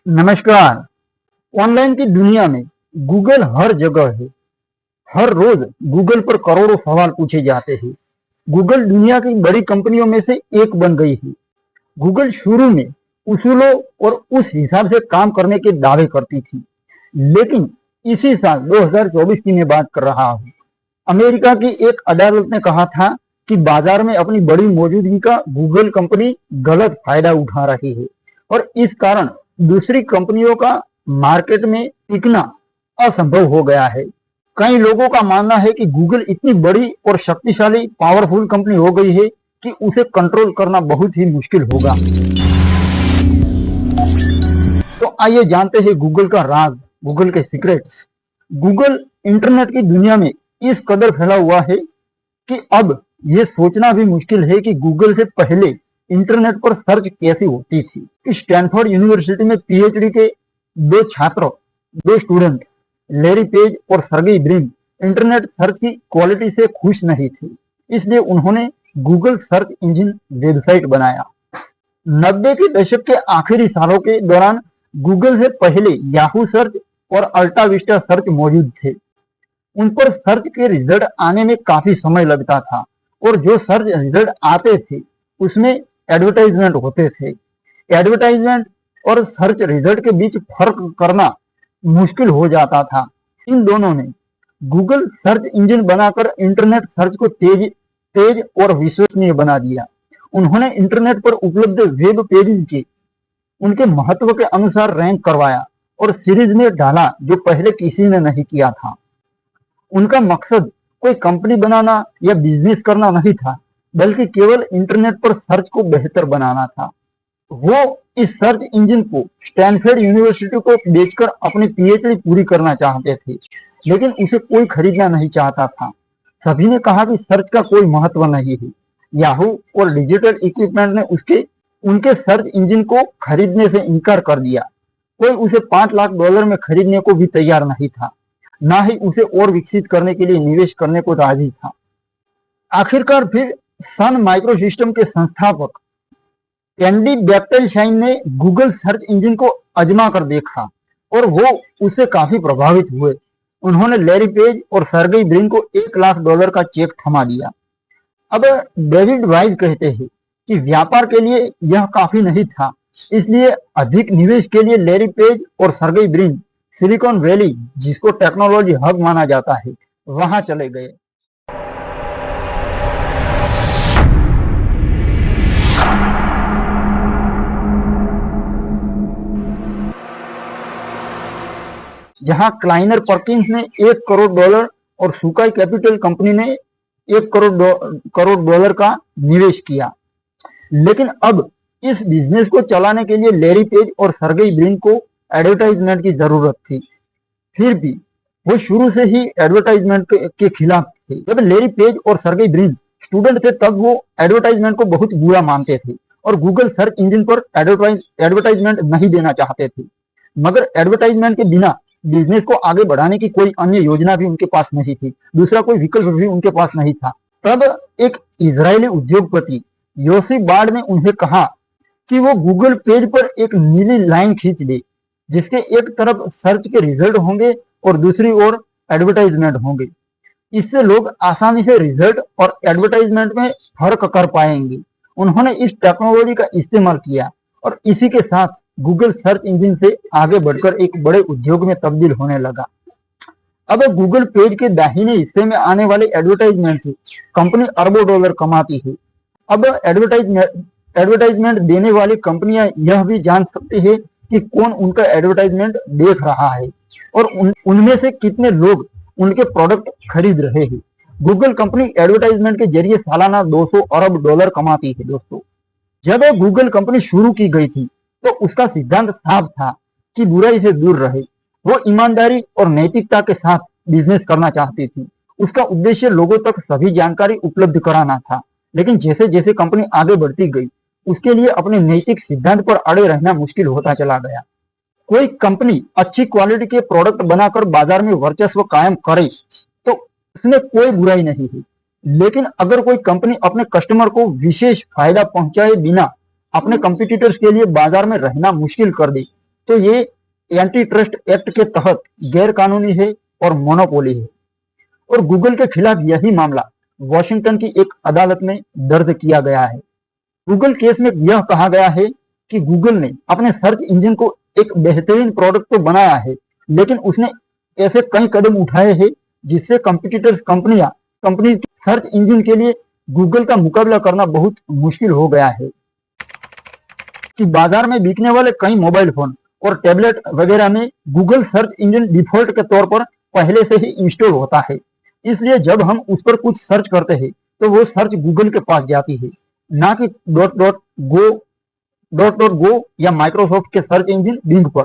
नमस्कार। ऑनलाइन की दुनिया में गूगल हर जगह है। हर रोज गूगल पर करोड़ों सवाल पूछे जाते हैं। गूगल दुनिया की बड़ी कंपनियों में से एक बन गई है। गूगल शुरू में उसूलों और उस हिसाब से काम करने के दावे करती थी, लेकिन इसी साल 2024 की मैं बात कर रहा हूँ। अमेरिका की एक अदालत ने कहा था कि बाजार में अपनी बड़ी मौजूदगी का गूगल कंपनी गलत फायदा उठा रही है और इस कारण दूसरी कंपनियों का मार्केट में टिकना असंभव हो गया है। कई लोगों का मानना है कि गूगल इतनी बड़ी और शक्तिशाली पावरफुल कंपनी हो गई है कि उसे कंट्रोल करना बहुत ही मुश्किल होगा। तो आइए जानते हैं गूगल का राज, गूगल के सीक्रेट्स। गूगल इंटरनेट की दुनिया में इस कदर फैला हुआ है कि अब यह सोचना भी मुश्किल है कि गूगल से पहले इंटरनेट पर सर्च कैसी होती थी। स्टैनफोर्ड यूनिवर्सिटी में पीएचडी के दो स्टूडेंट लैरी पेज और सर्गेई ब्रिन इंटरनेट सर्च की क्वालिटी से खुश नहीं थे, इसलिए उन्होंने गूगल सर्च इंजन वेबसाइट बनाया। 90 के दशक के आखिरी सालों के दौरान गूगल से पहले याहू सर्च और अल्टा विस्टा सर्च मौजूद थे। उन पर सर्च के रिजल्ट आने में काफी समय लगता था और जो सर्च रिजल्ट आते थे उसमें एडवर्टाइजमेंट होते थे। एडवर्टाइजमेंट और सर्च रिजल्ट के बीच फर्क करना मुश्किल हो जाता था। इन दोनों ने गूगल सर्च इंजन बनाकर इंटरनेट सर्च को तेज और विश्वसनीय बना दिया। उन्होंने इंटरनेट पर उपलब्ध वेब पेजेस के उनके महत्व के अनुसार रैंक करवाया और सीरीज में डाला जो पहले किसी ने नहीं किया था। उनका मकसद कोई कंपनी बनाना या बिजनेस करना नहीं था, बल्कि केवल इंटरनेट पर सर्च को बेहतर बनाना था। वो इस सर्च इंजन को स्टैनफोर्ड यूनिवर्सिटी को बेचकर अपनी पीएचडी पूरी करना चाहते थे, लेकिन उसे कोई खरीदना नहीं चाहता था। सभी ने कहा कि सर्च का कोई महत्व नहीं है। याहू और डिजिटल इक्विपमेंट ने उनके सर्च इंजन को खरीदने से इनकार कर दिया। कोई उसे $5 लाख में खरीदने को भी तैयार नहीं था, ना ही उसे और विकसित करने के लिए निवेश करने को राजी था। आखिरकार फिर सन माइक्रोसिस्टम के संस्थापक एंडी बेक्टेलशाइन ने गूगल सर्च इंजन को आजमा कर देखा और वो उससे काफी प्रभावित हुए। उन्होंने लैरी पेज और सर्गेई ब्रिन को $1 लाख का चेक थमा दिया। अब डेविड वाइज कहते हैं कि व्यापार के लिए यह काफी नहीं था, इसलिए अधिक निवेश के लिए लैरी पेज और सर्गेई ब्रिन सिलिकॉन वैली, जिसको टेक्नोलॉजी हब माना जाता है, वहां चले गए। जहां क्लाइनर पर्किंस ने $1 करोड़ और सुकाई कैपिटल कंपनी ने $1 करोड़ का निवेश किया। लेकिन अब इस बिजनेस को चलाने के लिए लैरी पेज और सर्गेई ब्रिन को एडवर्टाइजमेंट की जरूरत थी। फिर भी वो शुरू से ही एडवर्टाइजमेंट के खिलाफ थे। जब लैरी पेज और सर्गेई ब्रिन स्टूडेंट थे तब वो एडवर्टाइजमेंट को बहुत बुरा मानते थे और गूगल सर्च इंजन पर एडवर्टाइजमेंट नहीं देना चाहते थे। मगर एडवर्टाइजमेंट के बिना बिजनेस को आगे बढ़ाने की कोई अन्य योजना भी उनके पास नहीं थी, दूसरा कोई विकल्प भी उनके पास नहीं था। तब एक इजरायली उद्योगपति योसी बार्ड ने उन्हें कहा कि वो गूगल पेज पर एक नीली लाइन खींच दे, जिसके एक तरफ सर्च के रिजल्ट होंगे और दूसरी ओर एडवर्टाइजमेंट होंगे। इससे लोग आसानी से रिजल्ट और एडवर्टाइजमेंट में फर्क कर पाएंगे। उन्होंने इस टेक्नोलॉजी का इस्तेमाल किया और इसी के साथ गूगल सर्च इंजन से आगे बढ़कर एक बड़े उद्योग में तब्दील होने लगा। अब गूगल पेज के दाहिने हिस्से में आने वाले एडवर्टाइजमेंट से कंपनी अरबों डॉलर कमाती है। अब एडवर्टाइजमेंट देने वाली कंपनियां यह भी जान सकती है कि कौन उनका एडवर्टाइजमेंट देख रहा है और उनमें से कितने लोग उनके प्रोडक्ट खरीद रहे हैं। गूगल कंपनी एडवर्टाइजमेंट के जरिए सालाना $200 अरब कमाती है। दोस्तों, जब गूगल कंपनी शुरू की गई थी तो उसका सिद्धांत साफ था कि बुराई से दूर रहे। वो ईमानदारी और नैतिकता के साथ बिजनेस करना चाहती थी। उसका उद्देश्य लोगों तक सभी जानकारी उपलब्ध कराना था। लेकिन जैसे जैसे कंपनी आगे बढ़ती गई, उसके लिए अपने नैतिक सिद्धांत पर अड़े रहना मुश्किल होता चला गया। कोई कंपनी अच्छी क्वालिटी के प्रोडक्ट बनाकर बाजार में वर्चस्व कायम करे तो उसमें कोई बुराई नहीं है, लेकिन अगर कोई कंपनी अपने कस्टमर को विशेष फायदा पहुंचाए बिना अपने कंपटीटर्स के लिए बाजार में रहना मुश्किल कर दे तो ये एंटी ट्रस्ट एक्ट के तहत गैर कानूनी है और मोनोपोली है। और गूगल के खिलाफ यही मामला वॉशिंगटन की एक अदालत में दर्ज किया गया है। गूगल केस में यह कहा गया है कि गूगल ने अपने सर्च इंजन को एक बेहतरीन प्रोडक्ट तो बनाया है, लेकिन उसने ऐसे कई कदम उठाए हैं जिससे कंपटीटर्स कंपनी सर्च इंजन के लिए गूगल का मुकाबला करना बहुत मुश्किल हो गया है। कि बाजार में बिकने वाले कई मोबाइल फोन और टैबलेट वगैरह में गूगल सर्च इंजन डिफॉल्ट के तौर पर पहले से ही इंस्टॉल होता है, इसलिए जब हम उस पर कुछ सर्च करते हैं तो वो सर्च गूगल के पास जाती है, ना कि डॉट डॉट गो या माइक्रोसॉफ्ट के सर्च इंजन बिंग पर।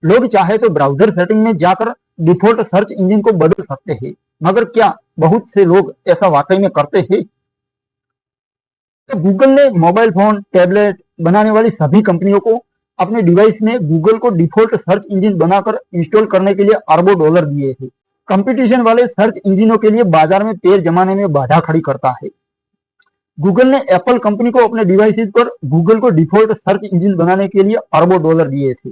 लोग चाहे तो ब्राउजर सेटिंग में जाकर डिफॉल्ट सर्च इंजन को बदल सकते हैं, मगर क्या बहुत से लोग ऐसा वाकई में करते हैं? तो गूगल ने मोबाइल फोन टैबलेट बनाने वाली सभी कंपनियों को अपने डिवाइस में गूगल को डिफॉल्ट सर्च इंजन बनाकर इंस्टॉल करने के लिए अरबों डॉलर दिए हैं। कंपटीशन वाले सर्च इंजनों के लिए बाजार में पैर जमाने में बाधा खड़ी करता है। गूगल ने एप्पल कंपनी को अपने डिवाइसेस पर गूगल को डिफॉल्ट सर्च इंजन बनाने के लिए अरबों डॉलर दिए थे।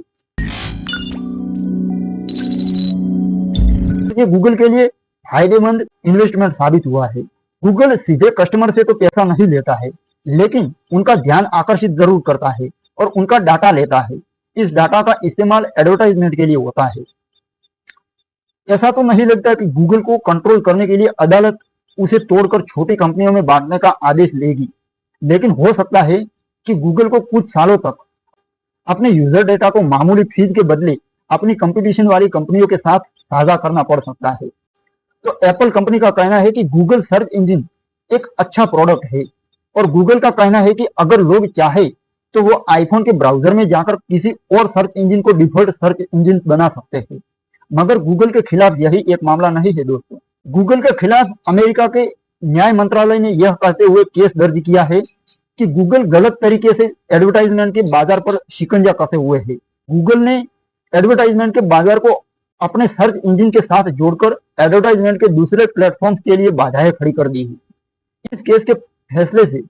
ये गूगल के लिए फायदेमंद इन्वेस्टमेंट साबित हुआ है। गूगल सीधे कस्टमर से तो पैसा नहीं लेता है, लेकिन उनका ध्यान आकर्षित जरूर करता है और उनका डाटा लेता है। इस डाटा का इस्तेमाल एडवर्टाइजमेंट के लिए होता है। ऐसा तो नहीं लगता कि गूगल को कंट्रोल करने के लिए अदालत उसे तोड़कर छोटी कंपनियों में बांटने का आदेश लेगी, लेकिन हो सकता है कि गूगल को कुछ सालों तक अपने यूजर डेटा को मामूली फीस के बदले अपनी कंपटीशन वाली कंपनियों के साथ साझा करना पड़ सकता है। तो एप्पल कंपनी का कहना है कि गूगल सर्च इंजन एक अच्छा प्रोडक्ट है, और गूगल का कहना है कि अगर लोग चाहे तो वो आईफोन के ब्राउजर में जाकर किसी और सर्च इंजन को डिफॉल्ट सर्च इंजन बना सकते हैं। मगर गूगल के खिलाफ यही एक मामला नहीं है दोस्तों। गूगल के खिलाफ अमेरिका के न्याय मंत्रालय ने यह कहते हुए केस दर्ज किया है कि गूगल गलत तरीके से एडवर्टाइजमेंट के बाजार पर शिकंजा कसे हुए है। गूगल ने एडवर्टाइजमेंट के बाजार को अपने सर्च इंजन के साथ जोड़कर एडवर्टाइजमेंट के दूसरे प्लेटफॉर्म्स के लिए बाधाएं खड़ी कर दी है। इस केस के फैसले से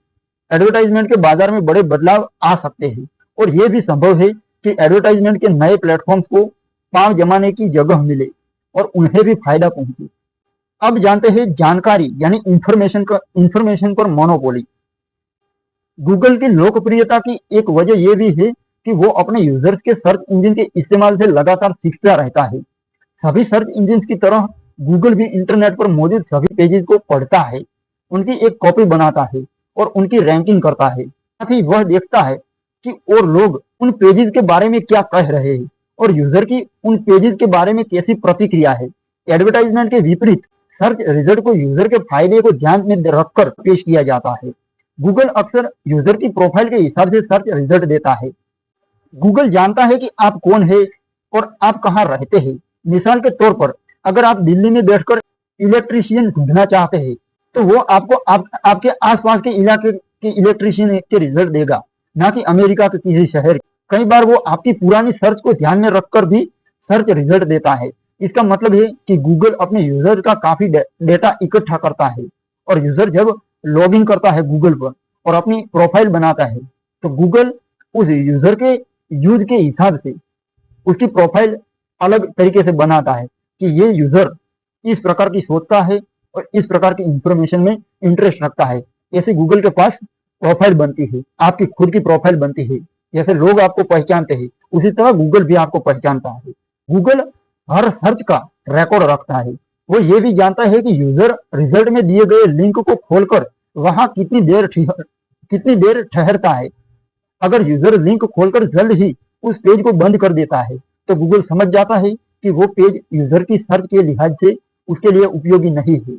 एडवर्टाइजमेंट के बाजार में बड़े बदलाव आ सकते हैं, और यह भी संभव है कि एडवर्टाइजमेंट के नए प्लेटफॉर्म्स को पांव जमाने की जगह मिले और उन्हें भी फायदा पहुंचे। अब जानते हैं जानकारी यानी इंफॉर्मेशन पर मोनोपोली। गूगल की लोकप्रियता की एक वजह यह भी है कि वो अपने यूजर्स के सर्च इंजन के इस्तेमाल से लगातार सीखता रहता है। सभी सर्च इंजन की तरह गूगल भी इंटरनेट पर मौजूद सभी पेजेस को पढ़ता है, उनकी एक कॉपी बनाता है और उनकी रैंकिंग करता है। साथ ही वह देखता है कि और लोग उन पेजेस के बारे में क्या कह रहे हैं और यूजर की उन पेजेस के बारे में कैसी प्रतिक्रिया है। एडवर्टाइजमेंट के विपरीत सर्च रिजल्ट को यूजर के फायदे को ध्यान में रखकर पेश किया जाता है। गूगल अक्सर यूजर की प्रोफाइल के हिसाब से सर्च रिजल्ट देता है। गूगल जानता है कि आप कौन है और आप कहाँ रहते हैं। मिसाल के तौर पर अगर आप दिल्ली में बैठकर इलेक्ट्रीशियन ढूंढना चाहते हैं तो वो आपको आपके आसपास के इलाके के इलेक्ट्रीशियन के रिजल्ट देगा, ना कि अमेरिका के किसी शहर। कई बार वो आपकी पुरानी सर्च को ध्यान में रखकर भी सर्च रिजल्ट देता है। इसका मतलब है कि गूगल अपने यूजर का काफी डेटा इकट्ठा करता है, और यूजर जब लॉग इन करता है गूगल पर और अपनी प्रोफाइल बनाता है तो गूगल उस यूजर के यूज के हिसाब से उसकी प्रोफाइल अलग तरीके से बनाता है कि ये यूजर इस प्रकार की सोचता है और इस प्रकार की इंफॉर्मेशन में इंटरेस्ट रखता है। ऐसे गूगल के पास प्रोफाइल बनती है, आपकी खुद की प्रोफाइल बनती है। जैसे लोग आपको पहचानते हैं उसी तरह गूगल भी आपको पहचानता है। गूगल हर सर्च का रिकॉर्ड रखता है। वो ये भी जानता है कि यूजर रिजल्ट में दिए गए लिंक को खोलकर वहां कितनी देर ठहरता है। अगर यूजर लिंक खोलकर जल्द ही उस पेज को बंद कर देता है तो गूगल समझ जाता है कि वो पेज यूजर की सर्च के लिहाज से उसके लिए उपयोगी नहीं है।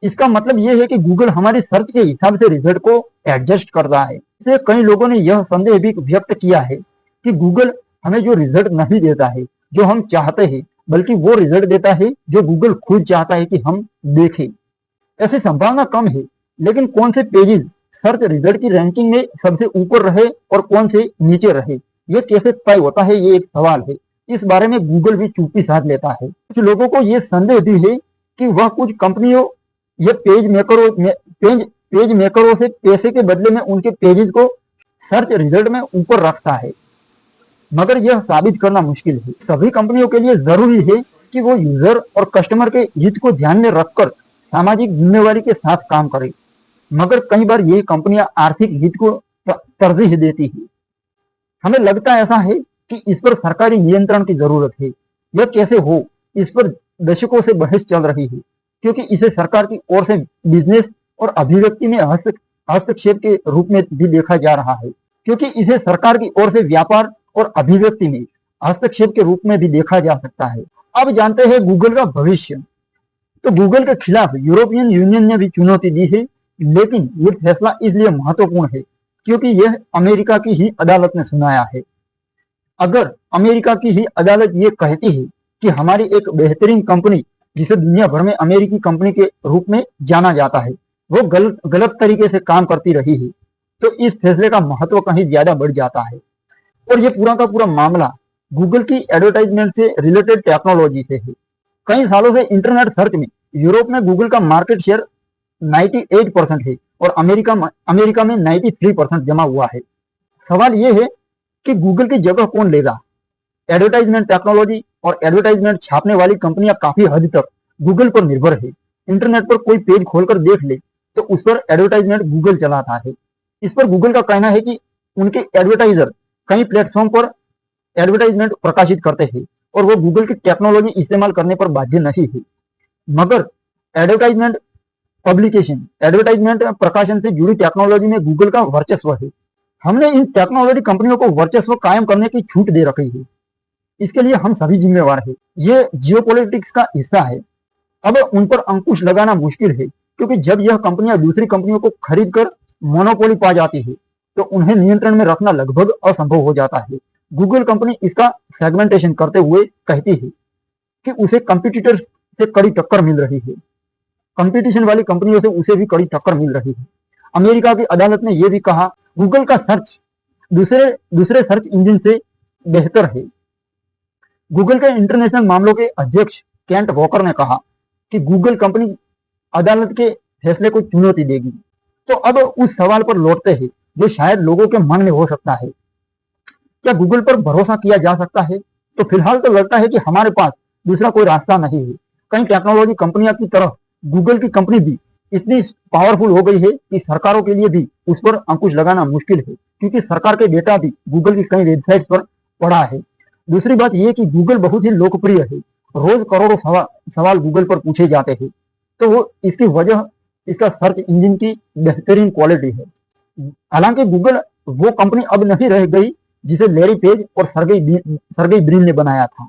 इसका मतलब यह है कि गूगल हमारी सर्च के हिसाब से रिजल्ट को एडजस्ट करता है। इससे कई लोगों ने यह संदेह भी व्यक्त किया है कि गूगल हमें जो रिजल्ट नहीं देता है जो हम चाहते हैं, बल्कि वो रिजल्ट देता है जो गूगल खुद चाहता है कि हम देखें। ऐसी संभावना कम है, लेकिन कौन से पेजेस सर्च रिजल्ट की रैंकिंग में सबसे ऊपर रहे और कौन से नीचे रहे, ये कैसे तय होता है, ये एक सवाल है। इस बारे में गूगल भी चुप्पी साध लेता है। कुछ लोगों को यह संदेह भी है कि वह कुछ कंपनियों या पेज मेकरों से पैसे के बदले में उनके पेजेस को सर्च रिजल्ट में ऊपर रखता है। मगर यह साबित करना मुश्किल है। सभी कंपनियों के लिए जरूरी है कि वो यूजर और कस्टमर के हित को ध्यान में रखकर सामाजिक जिम्मेवारी के साथ काम करें। मगर कई बार ये कंपनियां आर्थिक हित को तरजीह देती है। हमें लगता ऐसा है कि इस पर सरकारी नियंत्रण की जरूरत है। यह कैसे हो, इस पर दशकों से बहस चल रही है, क्योंकि इसे सरकार की ओर से बिजनेस और अभिव्यक्ति में हस्तक्षेप के रूप में भी देखा जा रहा है, क्योंकि इसे सरकार की ओर से व्यापार और अभिव्यक्ति में हस्तक्षेप के रूप में भी देखा जा सकता है। अब जानते हैं गूगल का भविष्य। तो गूगल के खिलाफ यूरोपियन यूनियन ने भी चुनौती दी है, लेकिन ये फैसला इसलिए महत्वपूर्ण है क्योंकि यह अमेरिका की ही अदालत ने सुनाया है। अगर अमेरिका की ही अदालत ये कहती है कि हमारी एक बेहतरीन कंपनी, जिसे दुनिया भर में अमेरिकी कंपनी के रूप में जाना जाता है, वो गलत तरीके से काम करती रही है, तो इस फैसले का महत्व कहीं ज्यादा बढ़ जाता है। और ये पूरा का पूरा मामला गूगल की एडवर्टाइजमेंट से रिलेटेड टेक्नोलॉजी से है। कई सालों से इंटरनेट सर्च में यूरोप में गूगल का मार्केट शेयर 98% है और अमेरिका में 93% जमा हुआ है। सवाल यह है कि गूगल की जगह कौन लेगा। एडवर्टाइजमेंट टेक्नोलॉजी और एडवर्टाइजमेंट छापने वाली कंपनियां काफी हद तक गूगल पर निर्भर है। इंटरनेट पर कोई पेज खोलकर देख ले तो उस पर एडवर्टाइजमेंट गूगल चलाता है। इस पर गूगल का कहना है कि उनके एडवर्टाइजर कई प्लेटफॉर्म पर एडवर्टाइजमेंट प्रकाशित करते हैं और वो गूगल की टेक्नोलॉजी इस्तेमाल करने पर बाध्य नहीं है। मगर एडवर्टाइजमेंट प्रकाशन से जुड़ी टेक्नोलॉजी में गूगल का वर्चस्व है। हमने इन टेक्नोलॉजी कंपनियों को वर्चस्व कायम करने की छूट दे रखी है। इसके लिए हम सभी जिम्मेवार हैं। ये जियोपॉलिटिक्स का हिस्सा है। अब उन पर अंकुश लगाना मुश्किल है, क्योंकि जब यह कंपनियां दूसरी कंपनियों को खरीद कर मोनोपोली पा जाती है तो उन्हें नियंत्रण में रखना लगभग असंभव हो जाता है। गूगल कंपनी इसका सेगमेंटेशन करते हुए कहती है कि उसे कंपटीटर्स से कड़ी टक्कर मिल रही है। कंपटीशन वाली कंपनियों से उसे भी कड़ी टक्कर मिल रही है। अमेरिका की अदालत ने यह भी कहा गूगल का सर्च दूसरे सर्च इंजन से बेहतर है। गूगल के इंटरनेशनल मामलों के अध्यक्ष केंट वॉकर ने कहा कि गूगल कंपनी अदालत के फैसले को चुनौती देगी। तो अब उस सवाल पर लौटते हैं जो शायद लोगों के मन में हो सकता है, क्या गूगल पर भरोसा किया जा सकता है? तो फिलहाल तो लगता है कि हमारे पास दूसरा कोई रास्ता नहीं है। कई टेक्नोलॉजी कंपनियों की तरह गूगल की कंपनी भी इतनी पावरफुल हो गई है कि सरकारों के लिए भी उस पर अंकुश लगाना मुश्किल है, क्योंकि सरकार के डेटा भी गूगल की कई वेबसाइट पर पड़ा है। दूसरी बात यह कि गूगल बहुत ही लोकप्रिय है। रोज करोड़ों सवाल गूगल पर पूछे जाते हैं, तो वो इसकी वजह इसका सर्च इंजन की बेहतरीन क्वालिटी है। हालांकि गूगल वो कंपनी अब नहीं रह गई जिसे लैरी पेज और सर्गेई ब्रिन ने बनाया था।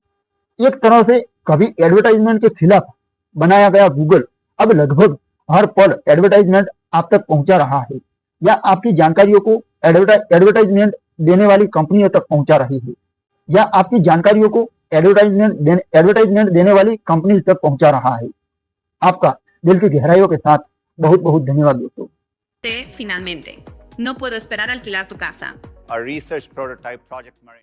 एक तरह से कभी एडवर्टाइजमेंट के खिलाफ बनाया गया गूगल अब लगभग हर पल एडवर्टाइजमेंट आप तक पहुंचा रहा है, या आपकी जानकारियों को एडवर्टाइजमेंट देने वाली कंपनियों तक पहुंचा रही है, या आपकी जानकारियों को एडवर्टाइजमेंट देने वाली कंपनी तक पहुंचा रहा है। आपका दिल की गहराइयों के साथ बहुत बहुत धन्यवाद दोस्तों। Finalmente, no puedo esperar a alquilar tu casa. A research prototype project Marine.